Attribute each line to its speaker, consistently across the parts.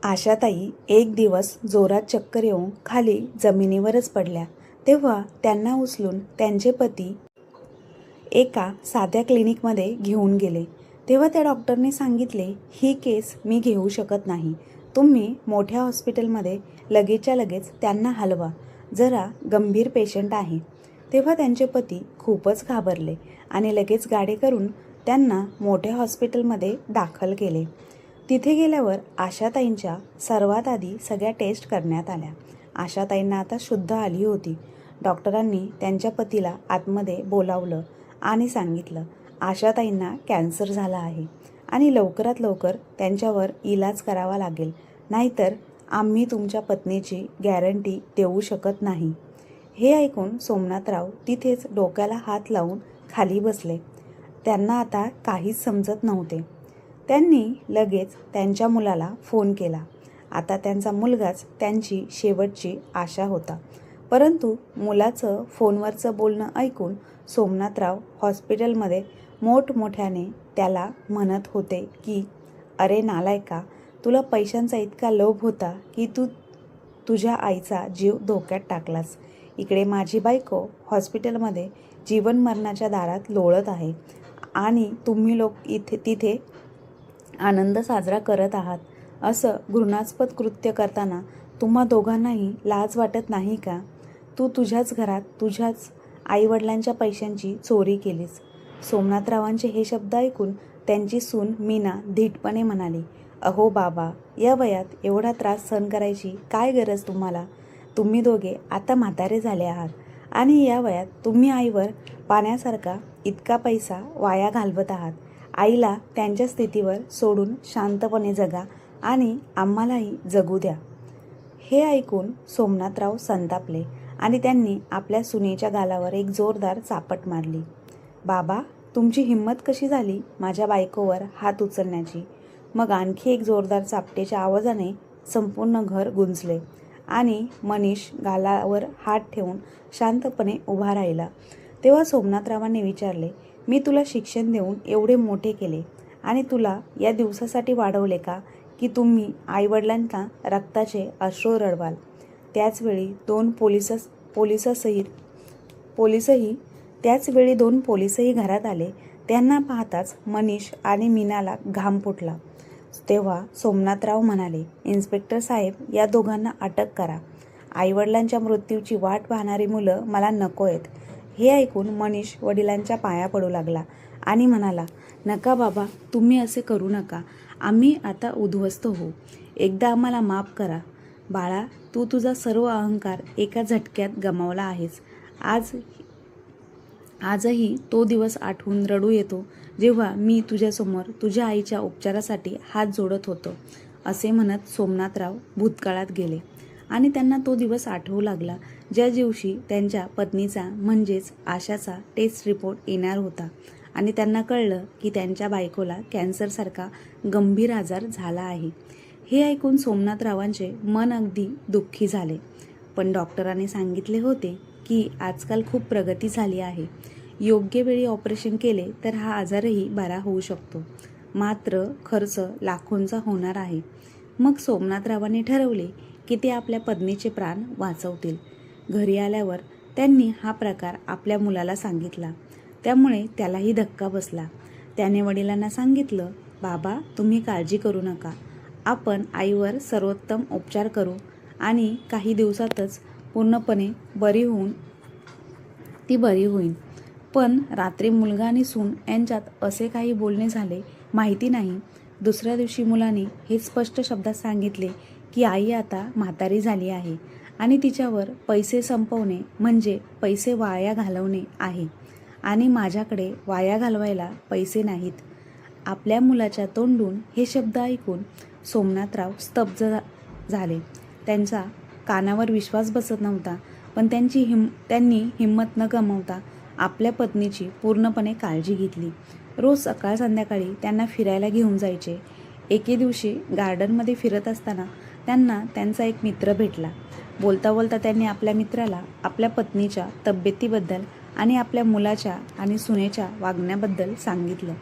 Speaker 1: आशाताई एक दिवस जोरात चक्कर येऊन खाली जमिनीवरच पडल्या. तेव्हा त्यांना उचलून त्यांचे पती एका साध्या क्लिनिकमध्ये घेऊन गेले. तेव्हा त्या डॉक्टरने सांगितले, ही केस मी घेऊ शकत नाही. तुम्ही मोठ्या हॉस्पिटलमध्ये लगेचच्या लगेच त्यांना हलवा. जरा गंभीर पेशंट आहे. तेव्हा त्यांचे पती खूपच घाबरले आणि लगेच गाडी करून त्यांना मोठ्या हॉस्पिटलमध्ये दाखल केले. तिथे गेल्यावर आशाताईंच्या सर्वात आधी सगळ्या टेस्ट करण्यात आल्या. आशाताईंना आता शुद्ध आली होती. डॉक्टरांनी त्यांच्या पतीला आतमध्ये बोलावलं आणि सांगितलं, आशाताईंना कॅन्सर झाला आहे आणि लवकरात लवकर त्यांच्यावर इलाज करावा लागेल, नाहीतर आम्ही तुमच्या पत्नीची गॅरंटी देऊ शकत नाही. हे ऐकून सोमनाथराव तिथेच डोक्याला हात लावून खाली बसले. त्यांना आता काहीच समजत नव्हते. त्यांनी लगेच त्यांच्या मुलाला फोन केला. आता त्यांचा मुलगाच त्यांची शेवटची आशा होता. परंतु मुलाचं फोनवरचं बोलणं ऐकून सोमनाथराव हॉस्पिटलमध्ये मोठमोठ्याने त्याला म्हणत होते की, अरे नालायका, तुला पैशांचा इतका लोभ होता की तू तुझ्या आईचा जीव धोक्यात टाकलास. इकडे माझी बायको हॉस्पिटलमध्ये जीवन मरणाच्या दारात लोळत आहे आणि तुम्ही लोक तिथे आनंद साजरा करत आहात. असं घृणास्पद कृत्य करताना तुम्हा दोघांनाही लाज वाटत नाही का? तू तुझ्याच घरात तुझ्याच आईवडिलांच्या पैशांची चोरी केलीस. सोमनाथरावांचे हे शब्द ऐकून त्यांची सून मीना धीटपणे म्हणाली, अहो बाबा, या वयात एवढा त्रास सहन करायची काय गरज तुम्हाला? तुम्ही दोघे आता म्हातारे झाले आहात आणि या वयात तुम्ही आईवर पाण्यासारखा इतका पैसा वाया घालवत आहात. आईला त्यांच्या स्थितीवर सोडून शांतपणे जगा आणि आम्हालाही जगू द्या. हे ऐकून सोमनाथराव संतापले आणि त्यांनी आपल्या सुनेच्या गालावर एक जोरदार चापट मारली. बाबा, तुमची हिंमत कशी झाली माझ्या बायकोवर हात उचलण्याची? मग आणखी एक जोरदार चापटेच्या आवाजाने संपूर्ण घर गुंजले आणि मनीष गालावर हात ठेवून शांतपणे उभा राहिला. तेव्हा सोमनाथरावांनी विचारले, मी तुला शिक्षण देऊन एवढे मोठे केले आणि तुला या दिवसासाठी वाढवले का की तुम्ही आईवडिलांना रक्ताचे अश्रू रडवाल? त्याचवेळी दोन पोलिसही घरात आले. त्यांना पाहताच मनीष आणि मीनाला घाम फुटला. तेव्हा सोमनाथराव म्हणाले, इन्स्पेक्टर साहेब, या दोघांना अटक करा. आईवडिलांच्या मृत्यूची वाट पाहणारी मुलं मला नको आहेत. हे ऐकून मनीष वडिलांच्या पाया पडू लागला आणि म्हणाला, नका बाबा, तुम्ही असे करू नका. आम्ही आता उद्ध्वस्त होऊ. एकदा आम्हाला माफ करा. बाळा, तू तुझा सर्व अहंकार एका झटक्यात गमावला आहेस. आजही तो दिवस आठवून रडू येतो जेव्हा मी तुझ्यासमोर तुझ्या आईच्या उपचारासाठी हात जोडत होतो. असे म्हणत सोमनाथराव भूतकाळात गेले आणि त्यांना तो दिवस आठवू लागला ज्या दिवशी त्यांच्या पत्नीचा म्हणजेच आशाचा टेस्ट रिपोर्ट येणार होता आणि त्यांना कळलं की त्यांच्या बायकोला कॅन्सरसारखा गंभीर आजार झाला आहे. हे ऐकून सोमनाथरावांचे मन अगदी दुःखी झाले. पण डॉक्टरांनी सांगितले होते की आजकाल खूप प्रगती झाली आहे. योग्य वेळी ऑपरेशन केले तर हा आजारही बरा होऊ शकतो. मात्र खर्च लाखोंचा होणार आहे. मग सोमनाथरावांनी ठरवले की ते आपल्या पत्नीचे प्राण वाचवतील. घरी आल्यावर त्यांनी हा प्रकार आपल्या मुलाला सांगितला. त्यामुळे त्यालाही धक्का बसला. त्याने वडिलांना सांगितलं, बाबा, तुम्ही काळजी करू नका. आपण आईवर सर्वोत्तम उपचार करू आणि काही दिवसातच पूर्णपणे बरी होईल. पण रात्री मुलगा आणि सून यांच्यात असे काही बोलणे झाले माहिती नाही. दुसऱ्या दिवशी मुलाने हे स्पष्ट शब्दात सांगितले की आई आता म्हातारी झाली आहे आणि तिच्यावर पैसे संपवणे म्हणजे पैसे वाया घालवणे आहे आणि माझ्याकडे वाया घालवायला पैसे नाहीत. आपल्या मुलाच्या तोंडून हे शब्द ऐकून सोमनाथराव स्तब्ध झाले. त्यांचा कानावर विश्वास बसत नव्हता. पण त्यांनी हिंमत न गमावता आपल्या पत्नीची पूर्णपणे काळजी घेतली. रोज सकाळ संध्याकाळी त्यांना फिरायला घेऊन जायचे. एके दिवशी गार्डनमध्ये फिरत असताना त्यांना त्यांचा एक मित्र भेटला. बोलता बोलता त्यांनी आपल्या मित्राला आपल्या पत्नीच्या तब्येतीबद्दल आणि आपल्या मुलाच्या आणि सुनेच्या वागण्याबद्दल सांगितलं.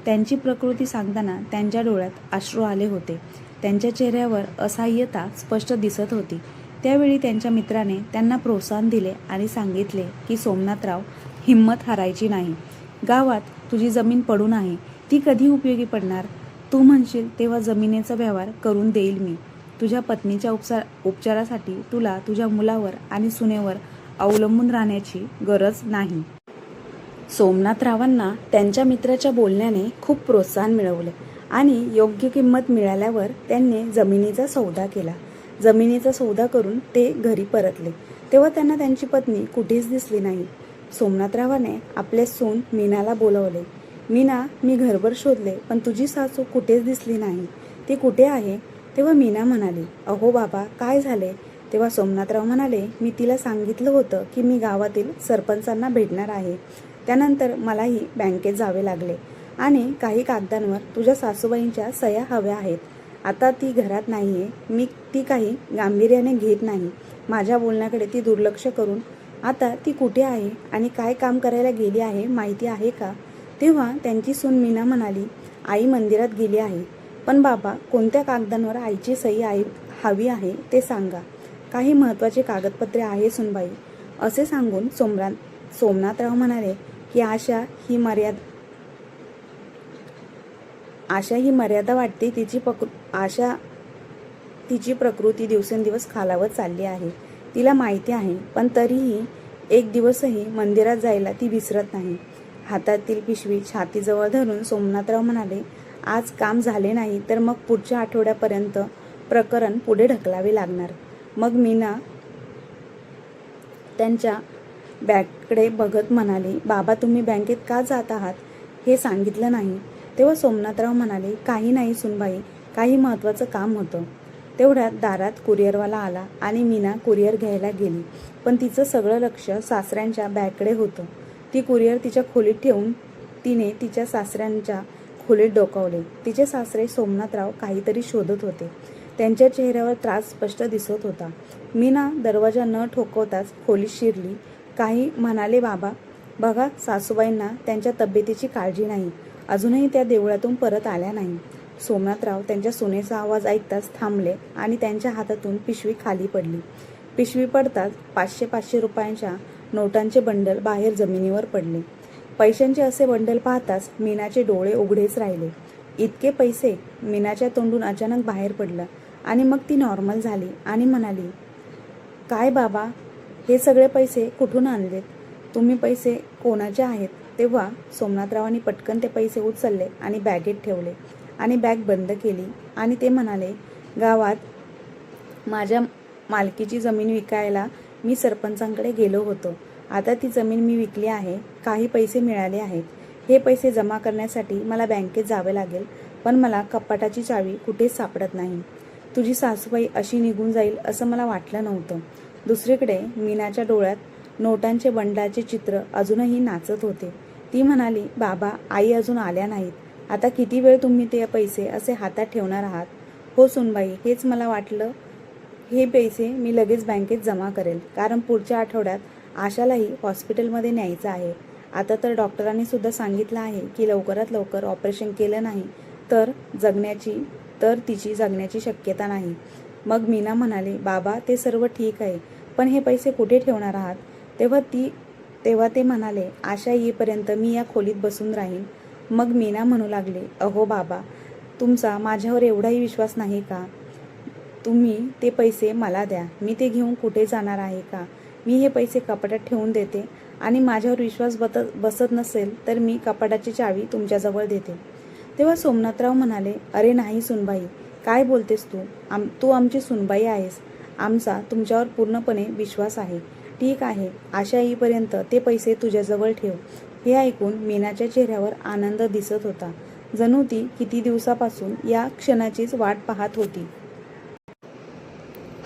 Speaker 1: त्यांची प्रकृती सांगताना त्यांच्या डोळ्यात अश्रू आले होते. त्यांच्या चेहऱ्यावर असहाय्यता स्पष्ट दिसत होती. त्यावेळी त्यांच्या मित्राने त्यांना प्रोत्साहन दिले आणि सांगितले की सोमनाथराव, हिंमत हारायची नाही. गावात तुझी जमीन पडून आहे, ती कधी उपयोगी पडणार? तू म्हणशील तेव्हा जमिनीचा व्यवहार करून देईल मी. तुझ्या पत्नीच्या उपचारासाठी तुला तुझ्या मुलावर आणि सुनेवर अवलंबून राहण्याची गरज नाही. सोमनाथरावांना त्यांच्या मित्राच्या बोलण्याने खूप प्रोत्साहन मिळवले आणि योग्य किंमत मिळाल्यावर त्यांनी जमिनीचा सौदा केला. जमिनीचा सौदा करून ते घरी परतले तेव्हा त्यांना त्यांची पत्नी कुठेच दिसली नाही. सोमनाथरावाने आपले सून मीनाला बोलवले. मीना, मी घरभर शोधले पण तुझी सासू कुठेच दिसली नाही, ती कुठे आहे? तेव्हा मीना म्हणाली, अहो बाबा, काय झाले? तेव्हा सोमनाथराव म्हणाले, मी तिला सांगितलं होतं की मी गावातील सरपंचांना भेटणार आहे. त्यानंतर मलाही बँकेत जावे लागले आणि काही कागदांवर तुझ्या सासूबाईंच्या सह्या हव्या आहेत. आता ती घरात नाही आहे. मी ती काही गांभीर्याने घेत नाही. माझ्या बोलण्याकडे ती दुर्लक्ष करून आता ती कुठे आहे आणि काय काम करायला गेली आहे माहिती आहे का? तेव्हा त्यांची सून मीना म्हणाली, आई मंदिरात गेली आहे. पण बाबा, कोणत्या कागदांवर आईची सही हवी आहे ते सांगा. काही महत्त्वाचे कागदपत्रे आहे सुनबाई, असे सांगून सोमनाथराव म्हणाले की आशा ही मर्यादा वाटते. तिची प्रकृती दिवसेंदिवस खालावत चालली आहे, तिला माहिती आहे. पण तरीही एक दिवसही मंदिरात जायला ती विसरत नाही. हातातील पिशवी छातीजवळ धरून सोमनाथराव म्हणाले, आज काम झाले नाही तर मग पुढच्या आठवड्यापर्यंत प्रकरण पुढे ढकलावे लागणार. मग मीना त्यांच्या बॅगकडे बघत म्हणाली, बाबा, तुम्ही बँकेत का जात आहात हे सांगितलं नाही. तेव्हा सोमनाथराव म्हणाले, काही नाही सुनबाई, काही महत्त्वाचं काम होतं. तेवढ्यात दारात कुरिअरवाला आला आणि मीना कुरिअर घ्यायला गेली. पण तिचं सगळं लक्ष सासऱ्यांच्या बॅगकडे होतं. ती कुरिअर तिच्या खोलीत ठेवून तिने तिच्या सासऱ्यांच्या खोलीत डोकावले. तिचे सासरे सोमनाथराव काहीतरी शोधत होते. त्यांच्या चेहऱ्यावर त्रास स्पष्ट दिसत होता. मीना दरवाजा न ठोकवताच खोलीत शिरली. काही म्हणाले, बाबा, बघा, सासूबाईंना त्यांच्या तब्येतीची काळजी नाही. अजूनही त्या देवळातून परत आल्या नाही. सोमनाथराव त्यांच्या सुनेचा आवाज ऐकताच थांबले आणि त्यांच्या हातातून पिशवी खाली पडली. पिशवी पडताच 500-500 रुपयांच्या नोटांचे बंडल बाहेर जमिनीवर पडले. पैशांचे असे बंडल पाहताच मीनाचे डोळे उघडेच राहिले. इतके पैसे? मीनाच्या तोंडून अचानक बाहेर पडलं आणि मग ती नॉर्मल झाली आणि म्हणाली, काय बाबा, हे सगळे पैसे कुठून आणलेत? तुम्ही पैसे कोणाचे आहेत? तेव्हा सोमनाथरावांनी पटकन ते पैसे उचलले आणि बॅगेत ठेवले आणि बॅग बंद केली आणि ते म्हणाले, गावात माझ्या मालकीची जमीन विकायला मी सरपंचांकडे गेलो होतो. आता ती जमीन मी विकली आहे. काही पैसे मिळाले आहेत. हे पैसे जमा करण्यासाठी मला बँकेत जावे लागेल, पण मला कपाटाची चावी कुठेच सापडत नाही. तुझी सासूबाई अशी निघून जाईल असं मला वाटलं नव्हतं. दुसरीकडे मीनाच्या डोळ्यात नोटांचे बंडलाचे चित्र अजूनही नाचत होते. ती म्हणाली, बाबा, आई अजून आल्या नाहीत. आता किती वेळ तुम्ही ते पैसे असे हातात ठेवणार आहात? हो सुनबाई, हेच मला वाटलं. हे पैसे मी लगेच बँकेत जमा करेल, कारण पुढच्या आठवड्यात आशालाही हॉस्पिटलमध्ये न्यायचं आहे. आता तर डॉक्टरांनी सुद्धा सांगितलं आहे की लवकरात लवकर ऑपरेशन केलं नाही तर तिची जगण्याची शक्यता नाही. मग मीना म्हणाली, बाबा, ते सर्व ठीक आहे, पण हे पैसे कुठे ठेवणार आहात? तेव्हा ते म्हणाले, आशा येईपर्यंत मी या खोलीत बसून राहीन. मग मीना म्हणू लागले, अहो बाबा, तुमचा माझ्यावर एवढाही विश्वास नाही का? तुम्ही ते पैसे मला द्या. मी ते घेऊन कुठे जाणार आहे का? मी हे पैसे कपाटात ठेवून देते आणि माझ्यावर विश्वास बसत नसेल तर मी कपाटाची चावी तुमच्याजवळ देते. तेव्हा सोमनाथराव म्हणाले, अरे नाही सुनबाई, काय बोलतेस तू? तू आमची सुनबाई आहेस. आमचा तुमच्यावर पूर्णपणे विश्वास आहे. ठीक आहे, आशा येईपर्यंत ते पैसे तुझ्याजवळ ठेव. हे ऐकून मीनाच्या चेहऱ्यावर आनंद दिसत होता. जणू ती किती दिवसापासून या क्षणाचीच वाट पाहत होती.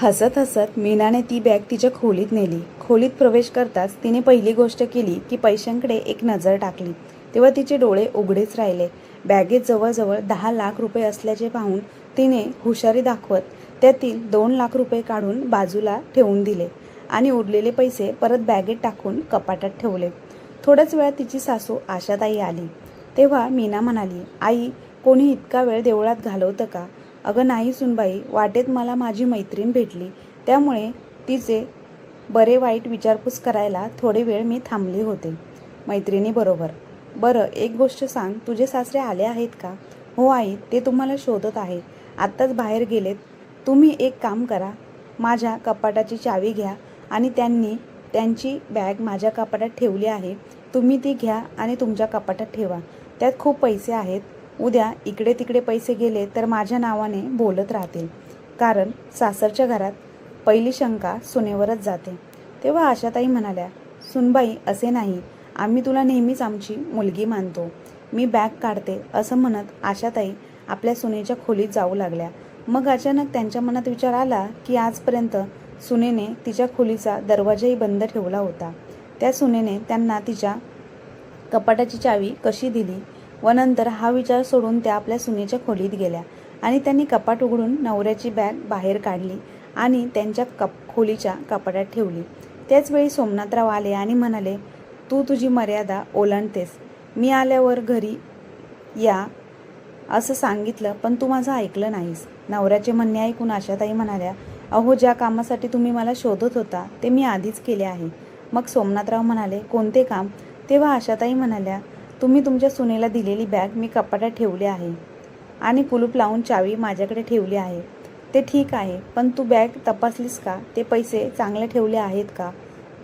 Speaker 1: हसत हसत मीनाने ती बॅग तिच्या खोलीत नेली. खोलीत प्रवेश करताच तिने पहिली गोष्ट केली की पैशांकडे एक नजर टाकली. तेव्हा तिचे डोळे उघडेच राहिले. बॅगेत जवळजवळ 10 लाख रुपये असल्याचे पाहून तिने हुशारी दाखवत त्यातील 2 लाख रुपये काढून बाजूला ठेवून दिले आणि उरलेले पैसे परत बॅगेत टाकून कपाटात ठेवले. थोड्याच वेळात तिची सासू आशाताई आली. तेव्हा मीना म्हणाली, आई, कोणी इतका वेळ देवळात घालवतं का? अगं नाही सुनबाई, वाटेत मला माझी मैत्रीण भेटली, त्यामुळे तिचे बरे वाईट विचारपूस करायला थोडे वेळ मी थांबले होते. मैत्रिणीबरोबर. बरं, एक गोष्ट सांग, तुझे सासरे आले आहेत का? हो आई, ते तुम्हाला शोधत आहे. आत्ताच बाहेर गेलेत. तुम्ही एक काम करा, माझ्या कपाटाची चावी घ्या आणि त्यांची बॅग माझ्या कपाटात ठेवली आहे. तुम्ही ती घ्या आणि तुमच्या कपाटात ठेवा. त्यात खूप पैसे आहेत. उद्या इकडे तिकडे पैसे गेले तर माझ्या नावाने बोलत राहतील. कारण सासरच्या घरात पहिली शंका सुनेवरच जाते. तेव्हा आशाताई म्हणाल्या, सुनबाई असे नाही, आम्ही तुला नेहमीच आमची मुलगी मानतो. मी बॅग काढते असं म्हणत आशाताई आपल्या सुनेच्या खोलीत जाऊ लागल्या. मग अचानक त्यांच्या मनात विचार आला की आजपर्यंत सुनेने तिच्या खोलीचा दरवाजाही बंद ठेवला होता. त्या सुनेने त्यांना तिच्या कपाटाची चावी कशी दिली? व नंतर हा विचार सोडून त्या आपल्या सुनेच्या खोलीत गेल्या आणि त्यांनी कपाट उघडून नवऱ्याची बॅग बाहेर काढली आणि त्यांच्या खोलीच्या कपाटात ठेवली. त्याचवेळी सोमनाथराव आले आणि म्हणाले, तू तुझी मर्यादा ओलांडतेस. मी आल्यावर घरी या असं सांगितलं, पण तू माझं ऐकलं नाहीस. नवऱ्याचे म्हणणे ऐकून आशाताई म्हणाल्या, अहो, ज्या कामासाठी तुम्ही मला शोधत होता ते मी आधीच केले आहे. मग सोमनाथराव म्हणाले, कोणते काम? तेव्हा आशाताई म्हणाल्या, तुम्ही तुमच्या सुनेला दिलेली बॅग मी कपाटात ठेवली आहे आणि कुलूप लावून चावी माझ्याकडे ठेवली आहे. ते ठीक आहे, पण तू बॅग तपासलीस का? ते पैसे चांगले ठेवले आहेत का?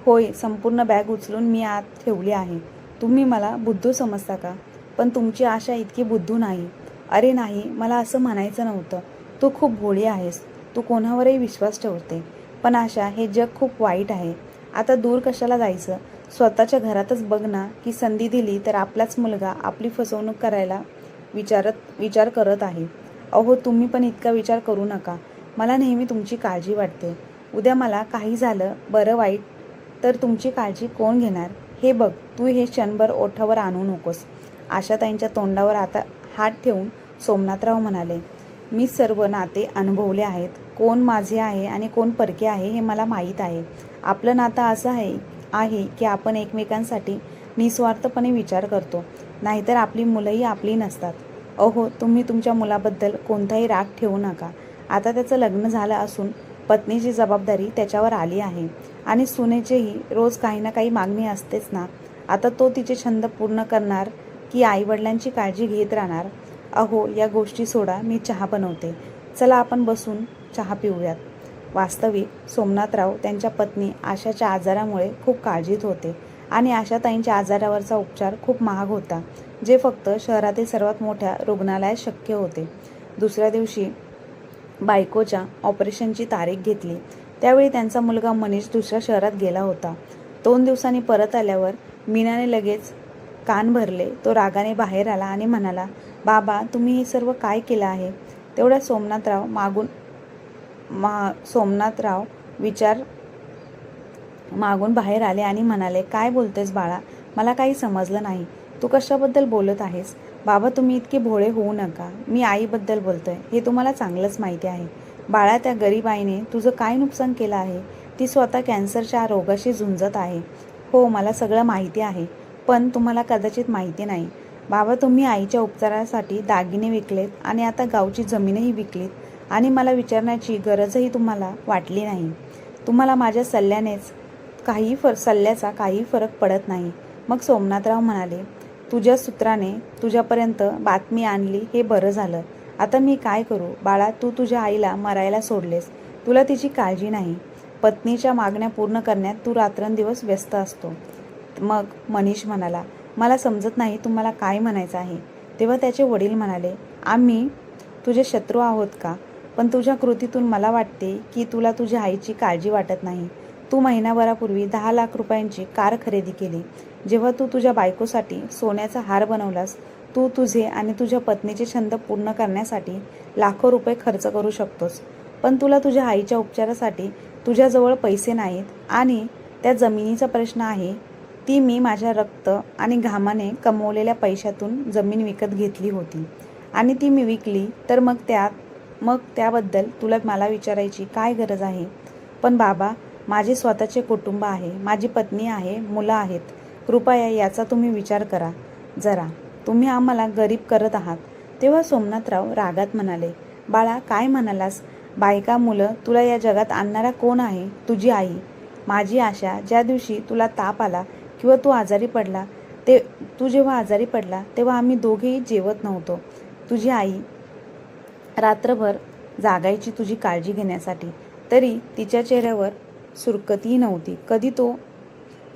Speaker 1: होय, संपूर्ण बॅग उचलून मी आत ठेवली आहे. तुम्ही मला बुद्धू समजता का? पण तुमची आशा इतकी बुद्धू नाही. अरे नाही, मला असं म्हणायचं नव्हतं. तू खूप भोळी आहेस. तू कोणावरही विश्वास ठेवते. पण आशा, हे जग खूप वाईट आहे. आता दूर कशाला जायचं? स्वतःच्या घरातच बघ ना, की संधी दिली तर आपलाच मुलगा आपली फसवणूक करायला विचार करत आहे. अहो, तुम्ही पण इतका विचार करू नका. मला नेहमी तुमची काळजी वाटते. उद्या मला काही झालं बरं वाईट तर तुमची काळजी कोण घेणार? हे बघ, तू हे क्षणभर ओठावर आणू नकोस. आशाताईंच्या तोंडावर आता हात ठेवून सोमनाथराव म्हणाले, मी सर्व नाते अनुभवले आहेत. कोण माझे आहे आणि कोण परके आहे हे मला माहीत आहे. आपलं नातं असं आहे की आपण एकमेकांसाठी निस्वार्थपणे विचार करतो. नाहीतर आपली मुलंही आपली नसतात. अहो, तुम्ही तुमच्या मुलाबद्दल कोणताही राग ठेवू नका. आता त्याचं लग्न झालं असून पत्नीची जबाबदारी त्याच्यावर आली आहे आणि सुनेचेही रोज काही ना काही मागणी असतेच ना. आता तो तिचे छंद पूर्ण करणार की आईवडिलांची काळजी घेत राहणार? अहो, या गोष्टी सोडा, मी चहा बनवते. चला आपण बसून चहा पिऊयात. वास्तविक सोमनाथराव त्यांच्या पत्नी आशाच्या आजारामुळे खूप काळजीत होते आणि आशाताईंच्या आजारावरचा उपचार खूप महाग होता, जे फक्त शहरातील सर्वात मोठ्या रुग्णालयात शक्य होते. दुसऱ्या दिवशी बायकोच्या ऑपरेशनची तारीख घेतली. त्यावेळी त्यांचा मुलगा मनीष दुसऱ्या शहरात गेला होता. 2 दिवसांनी परत आल्यावर मीनाने लगेच कान भरले. तो रागाने बाहेर आला आणि म्हणाला, बाबा, तुम्ही हे सर्व काय केलं आहे? तेवढ्या सोमनाथराव विचार मागून बाहेर आले आणि म्हणाले, काय बोलतेस बाळा? मला काही समजलं नाही. तू कशाबद्दल बोलत आहेस? बाबा, तुम्ही इतके भोळे होऊ नका. मी आईबद्दल बोलतोय. हे तुम्हाला चांगलंच माहिती आहे. बाळा, त्या गरीब आईने तुझं काय नुकसान केलं आहे? ती स्वतः कॅन्सरच्या रोगाशी झुंजत आहे. हो, मला सगळं माहिती आहे, पण तुम्हाला कदाचित माहिती नाही. बाबा, तुम्ही आईच्या उपचारासाठी दागिने विकलेत आणि आता गावची जमीनही विकलीत आणि मला विचारण्याची गरजही तुम्हाला वाटली नाही. तुम्हाला माझ्या सल्ल्याचा काही फरक पडत नाही. मग सोमनाथराव म्हणाले, तुझ्या सूत्राने तुझ्यापर्यंत बातमी आणली हे बरं झालं. आता मी काय करू? बाळा, तू तुझ्या आईला मरायला सोडलेस. तुला तिची काळजी नाही. पत्नीच्या मागण्या पूर्ण करण्यात तू रात्रंदिवस व्यस्त असतो. मग मनीष म्हणाला, मला समजत नाही तुम्हाला काय म्हणायचं आहे. तेव्हा त्याचे वडील म्हणाले, आम्ही तुझे शत्रू आहोत का? पण तुझ्या कृतीतून मला वाटते की तुला तुझ्या आईची काळजी वाटत नाही. तू महिनाभरापूर्वी 10 लाख रुपयांची कार खरेदी केली. जेव्हा तू तुझ्या बायकोसाठी सोन्याचा हार बनवलास, तू तुझे आणि तुझ्या पत्नीचे छंद पूर्ण करण्यासाठी लाखो रुपये खर्च करू शकतोस. पण तुला तुझ्या आईच्या उपचारासाठी तुझ्याजवळ पैसे नाहीत आणि त्या जमिनीचा प्रश्न आहे. ती मी माझ्या रक्त आणि घामाने कमवलेल्या पैशातून जमीन विकत घेतली होती आणि ती मी विकली, तर मग त्याबद्दल तुला मला विचारायची काय गरज आहे? पण बाबा, माझे स्वतःचे कुटुंब आहे, माझी पत्नी आहे, मुलं आहेत. कृपया याचा तुम्ही विचार करा जरा. तुम्ही आम्हाला गरीब करत आहात. तेव्हा सोमनाथराव रागात म्हणाले, बाळा, काय म्हणालास? बायका, मुलं, तुला या जगात आणणारा कोण आहे? तुझी आई. माझी आशा. ज्या दिवशी तुला ताप आला किंवा तू जेव्हा आजारी पडला तेव्हा आम्ही दोघेही जेवत नव्हतो. तुझी आई रात्रभर जागायची तुझी काळजी घेण्यासाठी, तरी तिच्या चेहऱ्यावर सुरकतही नव्हती. कधी तो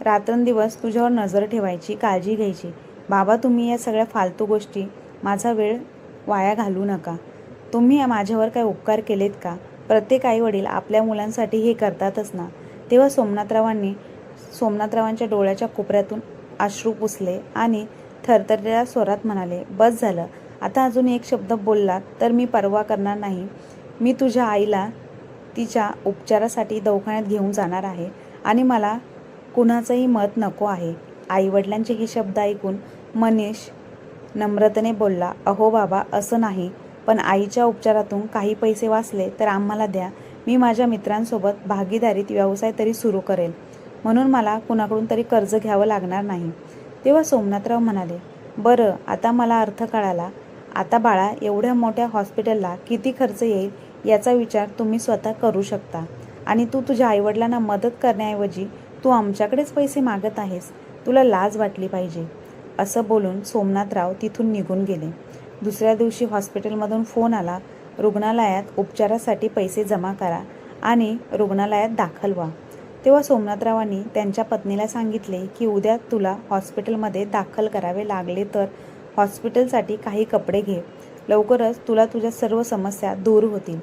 Speaker 1: रात्रंदिवस तुझ्यावर नजर ठेवायची, काळजी घ्यायची. बाबा, तुम्ही या सगळ्या फालतू गोष्टी माझा वेळ वाया घालवू नका. तुम्ही माझ्यावर काय उपकार केलेत का? प्रत्येक आईवडील आपल्या मुलांसाठी हे करतातच ना. तेव्हा सोमनाथरावांच्या डोळ्याच्या कोपऱ्यातून अश्रू पुसले आणि थरथरलेल्या स्वरात म्हणाले, बस झालं. आता अजून एक शब्द बोललात तर मी पर्वा करणार नाही. मी तुझ्या आईला तिच्या उपचारासाठी दवाखान्यात घेऊन जाणार आहे आणि मला कुणाचंही मत नको आहे. आईवडिलांचे हे शब्द ऐकून मनीष नम्रतेने बोलला, अहो बाबा, असं नाही, पण आईच्या उपचारातून काही पैसे वाचले तर आम्हाला द्या. मी माझ्या मित्रांसोबत भागीदारीत व्यवसाय तरी सुरू करेल, म्हणून मला कुणाकडून तरी कर्ज घ्यावं लागणार नाही. तेव्हा सोमनाथराव म्हणाले, बरं, आता मला अर्थ कळाला. आता बाळा, एवढ्या मोठ्या हॉस्पिटलला किती खर्च येईल याचा विचार तुम्ही स्वतः करू शकता. आणि तू तुझ्या आईवडिलांना मदत करण्याऐवजी तू आमच्याकडेच पैसे मागत आहेस. तुला लाज वाटली पाहिजे. असं बोलून सोमनाथराव तिथून निघून गेले. दुसऱ्या दिवशी हॉस्पिटलमधून फोन आला, रुग्णालयात उपचारासाठी पैसे जमा करा आणि रुग्णालयात दाखल व्हा. तेव्हा सोमनाथरावांनी त्यांच्या पत्नीला सांगितले की उद्या तुला हॉस्पिटलमध्ये दाखल करावे लागले तर हॉस्पिटलसाठी काही कपडे घे. लवकरच तुला तुझ्या सर्व समस्या दूर होतील.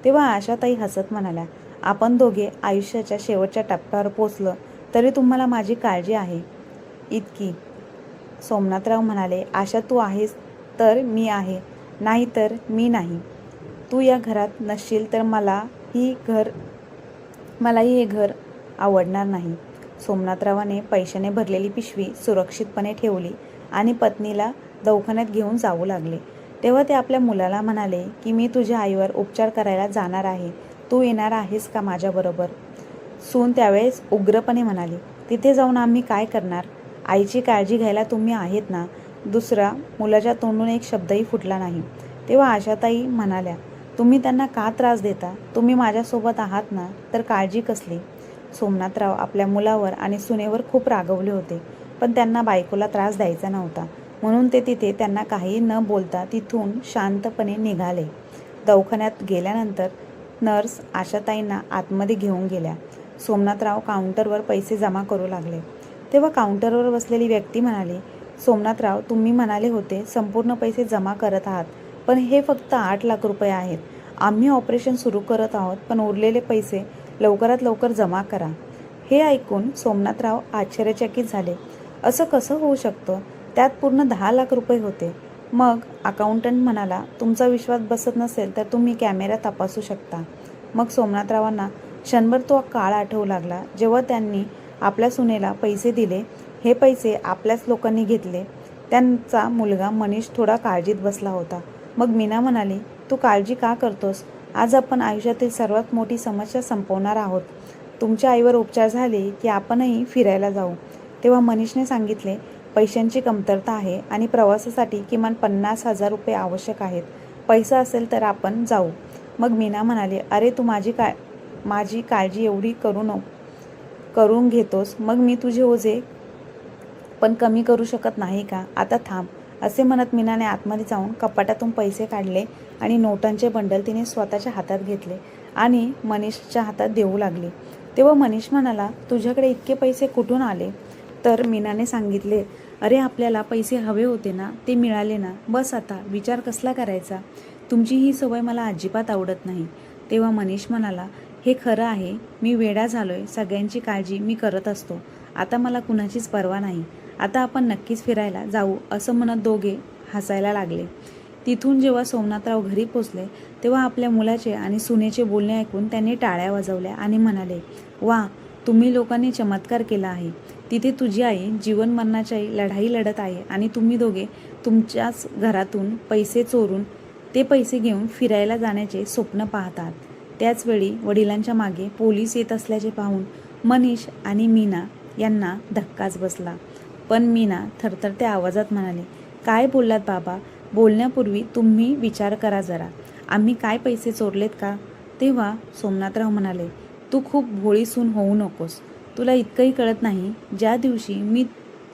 Speaker 1: तेव्हा आशाताई हसत म्हणाल्या, आपण दोघे आयुष्याच्या शेवटच्या टप्प्यावर पोचलो तरी तुम्हाला माझी काळजी आहे इतकी. सोमनाथराव म्हणाले, आशा, तू आहेस तर मी आहे, नाही तर मी नाही. तू या घरात नसशील तर मलाही हे घर आवडणार नाही. सोमनाथरावाने पैशाने भरलेली पिशवी सुरक्षितपणे ठेवली आणि पत्नीला दवाखान्यात घेऊन जाऊ लागले. तेव्हा ते आपल्या मुलाला म्हणाले की मी तुझ्या आईवर उपचार करायला जाणार आहे. तू येणार आहेस का माझ्याबरोबर? सून त्यावेळेस उग्रपणे म्हणाली, तिथे जाऊन आम्ही काय करणार? आईची काळजी घ्यायला तुम्ही आहेत ना. दुसरा मुलाच्या तोंडून एक शब्दही फुटला नाही. तेव्हा आशाताई म्हणाल्या, तुम्ही त्यांना का त्रास देता? तुम्ही माझ्यासोबत आहात ना, तर काळजी कसली? सोमनाथराव आपल्या मुलावर आणि सुनेवर खूप रागवले होते, पण त्यांना बायकोला त्रास द्यायचा नव्हता, म्हणून ते तिथे त्यांना काही न बोलता तिथून शांतपणे निघाले. दवाखान्यात गेल्यानंतर नर्स आशाताईंना आतमध्ये घेऊन गेल्या. सोमनाथराव काउंटरवर पैसे जमा करू लागले. तेव्हा काउंटरवर बसलेली व्यक्ती म्हणाली, सोमनाथराव, तुम्ही म्हणाले होते संपूर्ण पैसे जमा करत आहात, पण हे फक्त 8 लाख रुपये आहेत. आम्ही ऑपरेशन सुरू करत आहोत, पण उरलेले पैसे लवकरात लवकर जमा करा. हे ऐकून सोमनाथराव आश्चर्यचकित झाले. असं कसं होऊ शकतं? त्यात पूर्ण 10 लाख रुपये होते. मग अकाउंटंट म्हणाला, तुमचा विश्वास बसत नसेल तर तुम्ही कॅमेरा तपासू शकता. मग सोमनाथरावांना क्षणभर तो काळ आठवू लागला, जेव्हा त्यांनी आपल्या सुनेला पैसे दिले. हे पैसे आपल्याच लोकांनी घेतले. त्यांचा मुलगा मनीष थोडा काळजीत बसला होता. मग मीना म्हणाली, तू काळजी का करतोस? आज आपण आयुष्यातील सर्वात मोठी समस्या संपवणार आहोत. तुमच्या आईवर उपचार झाले की आपणही फिरायला जाऊ. तेव्हा मनीषने सांगितले, पैशांची कमतरता आहे आणि प्रवासासाठी किमान 50,000 रुपये आवश्यक आहेत. पैसा असेल तर आपण जाऊ. मग मीना म्हणाले, अरे, तू माझी काळजी एवढी करून घेतोस, मग मी तुझे ओझे पण कमी करू शकत नाही का? आता थांब. असे म्हणत मीनाने आतमध्ये जाऊन कपाटातून पैसे काढले आणि नोटांचे बंडल तिने स्वतःच्या हातात घेतले आणि मनीषच्या हातात देऊ लागली. तेव्हा मनीष म्हणाला, तुझ्याकडे इतके पैसे कुठून आले? तर मीनाने सांगितले, अरे, आपल्याला पैसे हवे होते ना, ते मिळाले ना, बस आता विचार कसला करायचा? तुमची ही सवय मला अजिबात आवडत नाही. तेव्हा मनीष म्हणाला, हे खरं आहे, मी वेडा झालोय. सगळ्यांची काळजी मी करत असतो. आता मला कुणाचीच पर्वा नाही. आता आपण नक्कीच फिरायला जाऊ. असं म्हणत दोघे हसायला लागले. तिथून जेव्हा सोमनाथराव घरी पोचले तेव्हा आपल्या मुलाचे आणि सुनेचे बोलणे ऐकून त्यांनी टाळ्या वाजवल्या आणि म्हणाले, वा, तुम्ही लोकांनी चमत्कार केला आहे. तिथे तुझी आई जीवन मरणाची लढाई लढत आहे आणि तुम्ही दोघे तुमच्याच घरातून पैसे चोरून ते पैसे घेऊन फिरायला जाण्याचे स्वप्न पाहतात. त्याचवेळी वडिलांच्या मागे पोलीस येत असल्याचे पाहून मनीष आणि मीना यांना धक्काच बसला. पण मीना थरथरत्या आवाजात म्हणाली, काय बोललात बाबा? बोलण्यापूर्वी तुम्ही विचार करा जरा. आम्ही काय पैसे चोरलेत का? तेव्हा सोमनाथराव म्हणाले, तू खूप भोळी सून होऊ नकोस. तुला इतकंही कळत नाही. ज्या दिवशी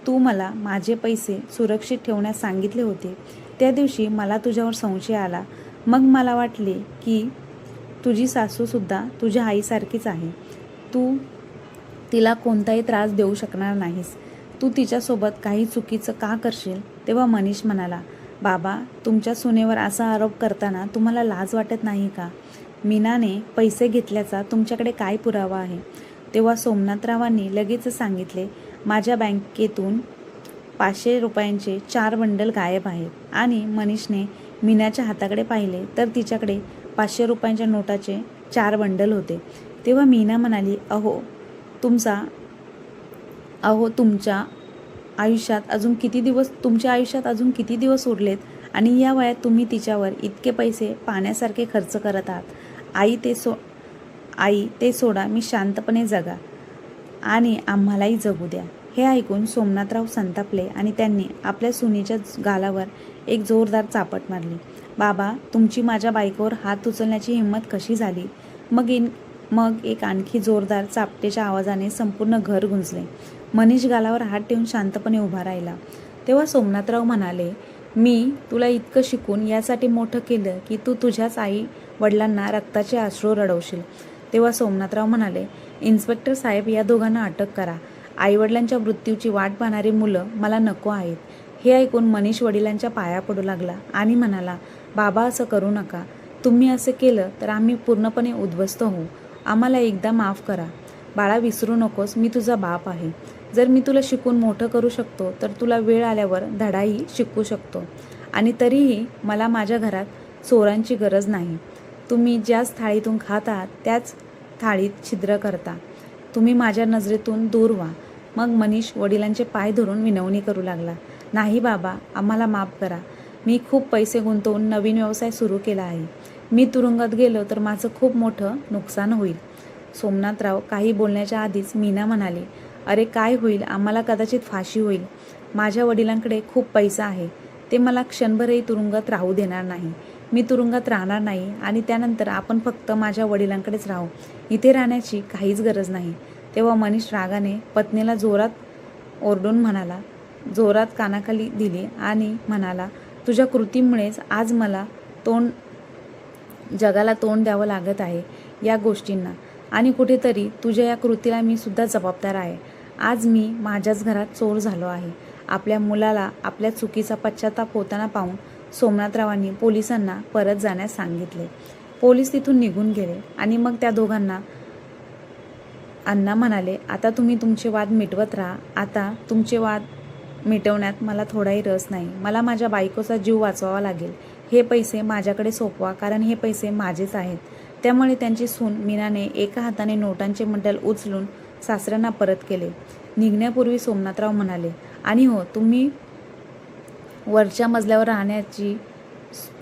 Speaker 1: तू मला माझे पैसे सुरक्षित ठेवण्यास सांगितले होते, त्या दिवशी मला तुझ्यावर संशय आला. मग मला वाटले की तुझी सासूसुद्धा तुझ्या आईसारखीच आहे. तू तिला कोणताही त्रास देऊ शकणार नाहीस. तू तिच्यासोबत काही चुकीचं का करशील? तेव्हा मनीष म्हणाला, बाबा, तुमच्या सुनेवर असा आरोप करताना तुम्हाला लाज वाटत नाही का? मीनाने पैसे घेतल्याचा तुमच्याकडे काय पुरावा आहे? तेव्हा सोमनाथरावांनी लगेच सांगितले, माझ्या बँकेतून 500 रुपयांचे 4 बंडल गायब आहेत. आणि मनीषने मीनाच्या हाताकडे पाहिले तर तिच्याकडे 500 रुपयांच्या नोटाचे 4 बंडल होते. तेव्हा मीना म्हणाली, तुमच्या आयुष्यात अजून किती दिवस उरलेत आणि या वयात तुम्ही तिच्यावर इतके पैसे पाण्यासारखे खर्च करत आहात. आई ते सोडा, मी शांतपणे जगा आणि आम्हालाही जगू द्या. हे ऐकून सोमनाथराव संतापले आणि त्यांनी आपल्या सुनेच्या गालावर एक जोरदार चापट मारली. बाबा, तुमची माझ्या बायकोवर हात उचलण्याची हिंमत कशी झाली? मग एक आणखी जोरदार चापटेच्या आवाजाने संपूर्ण घर गुंजले. मनीष गालावर हात ठेवून शांतपणे उभा राहिला. तेव्हा सोमनाथराव म्हणाले, मी तुला इतकं शिकून यासाठी मोठं केलं की तू तुझ्याच आई वडिलांना रक्ताचे अश्रू रडवशील. तेव्हा सोमनाथराव म्हणाले, इन्स्पेक्टर साहेब, या दोघांना अटक करा. आईवडिलांच्या मृत्यूची वाट पाहणारी मुलं मला नको आहेत. हे ऐकून मनीष वडिलांच्या पाया पडू लागला आणि म्हणाला, बाबा, असं करू नका. तुम्ही असं केलं तर आम्ही पूर्णपणे उद्ध्वस्त होऊ. आम्हाला एकदा माफ करा. बाळा, विसरू नकोस, मी तुझा बाप आहे. जर मी तुला शिकून मोठं करू शकतो तर तुला वेळ आल्यावर धडाही शिकवू शकतो. आणि तरीही मला माझ्या घरात चोरांची गरज नाही. तुम्ही ज्याच थाळीतून खात आहात त्याच थाळीत छिद्र करता. तुम्ही माझ्या नजरेतून दूर व्हा. मग मनीष वडिलांचे पाय धरून विनवणी करू लागला, नाही बाबा, आम्हाला माफ करा. मी खूप पैसे गुंतवून नवीन व्यवसाय सुरू केला आहे. मी तुरुंगात गेलो तर माझं खूप मोठं नुकसान होईल. सोमनाथराव काही बोलण्याच्या आधीच मीना म्हणाली, अरे काय होईल? आम्हाला कदाचित फाशी होईल. माझ्या वडिलांकडे खूप पैसा आहे. ते मला क्षणभरही तुरुंगात राहू देणार नाही. मी तुरुंगात राहणार नाही आणि त्यानंतर आपण फक्त माझ्या वडिलांकडेच राहू. इथे राहण्याची काहीच गरज नाही. तेव्हा मनीष रागाने पत्नीला जोरात कानाखाली दिली आणि म्हणाला, तुझ्या कृतीमुळेच आज मला जगाला तोंड द्यावं लागत आहे या गोष्टींना. आणि कुठेतरी तुझ्या या कृतीला मी सुद्धा जबाबदार आहे. आज मी माझ्याच घरात चोर झालो आहे. आपल्या मुलाला आपल्या चुकीचा पश्चाताप होताना पाहून सोमनाथरावांनी पोलिसांना परत जाण्यास सांगितले. पोलीस तिथून निघून गेले आणि मग त्या दोघांना अण्णा म्हणाले, आता तुम्ही तुमचे वाद मिटवत राहा. आता तुमचे वाद मिटवण्यात मला थोडाही रस नाही. मला माझ्या बायकोचा जीव वाचवावा लागेल. हे पैसे माझ्याकडे सोपवा, कारण हे पैसे माझेच आहेत. त्यामुळे त्यांची सून मीनाने एका हाताने नोटांचे बंडल उचलून सासऱ्यांना परत केले. निघण्यापूर्वी सोमनाथराव म्हणाले, आणि हो, तुम्ही वरच्या मजल्यावर राहण्याची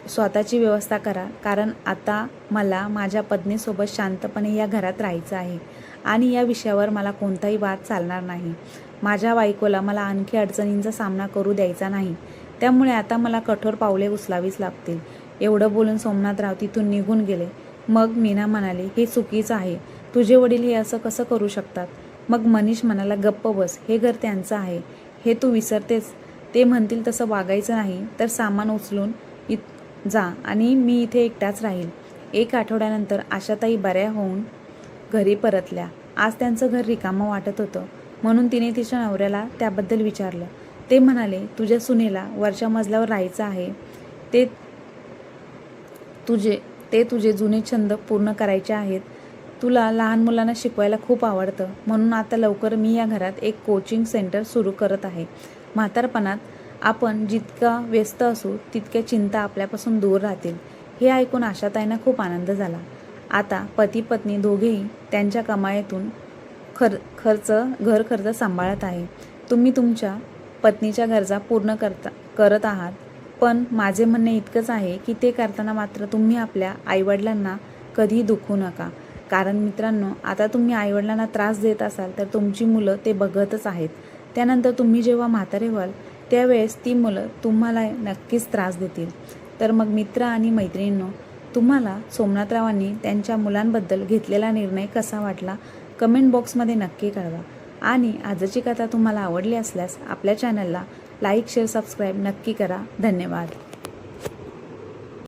Speaker 1: स्वतःची व्यवस्था करा, कारण आता मला माझ्या पत्नीसोबत शांतपणे या घरात राहायचं आहे आणि या विषयावर मला कोणताही वाद चालणार नाही. माझ्या बायकोला मला आणखी अडचणींचा सामना करू द्यायचा नाही. त्यामुळे आता मला कठोर पावले उचलावीच लागतील. एवढं बोलून सोमनाथराव तिथून निघून गेले. मग मीना म्हणाली, हे चुकीचं आहे. तुझे वडील हे असं कसं करू शकतात? मग मनीष म्हणाला, गप्प बस, हे घर त्यांचं आहे. हे तू विसरतेस. ते म्हणतील तसं वागायचं नाही तर सामान उचलून जा आणि मी इथे एकटाच राहील. 1 आठवड्यानंतर आशाताई बऱ्या होऊन घरी परतल्या. आज त्यांचं घर रिकामं वाटत होतं, म्हणून तिने तिच्या नवऱ्याला त्याबद्दल विचारलं. ते म्हणाले, तुझ्या सुनेला वरच्या मजल्यावर राहायचं आहे. ते तुझे जुने छंद पूर्ण करायचे आहेत. तुला लहान मुलांना शिकवायला खूप आवडतं, म्हणून आता लवकर मी या घरात एक कोचिंग सेंटर सुरू करत आहे. म्हातारपणात आपण जितका व्यस्त असू तितक्या चिंता आपल्यापासून दूर राहतील. हे ऐकून आशाताईंना खूप आनंद झाला. आता पती पत्नी दोघेही त्यांच्या कमाईतून घर खर्च सांभाळत आहे. तुम्ही तुमच्या पत्नीच्या गरजा पूर्ण करत आहात, पण माझे म्हणणे इतकंच आहे की ते करताना मात्र तुम्ही आपल्या आईवडिलांना कधीही दुखवू नका. कारण मित्रांनो, आता तुम्ही आईवडिलांना त्रास देत असाल तर तुमची मुलं ते बघतच आहेत. त्यानंतर तुम्ही जेव्हा म्हातारे व्हाल त्यावेळेस ती मुलं तुम्हाला नक्कीच त्रास देतील. तर मग मित्र आणि मैत्रिणींनो, तुम्हाला सोमनाथरावांनी त्यांच्या मुलांबद्दल घेतलेला निर्णय कसा वाटला कमेंट बॉक्समध्ये नक्की कळवा. आणि आजची कथा तुम्हाला आवडली असल्यास आपल्या चॅनलला लाईक शेअर सबस्क्राईब नक्की करा. धन्यवाद.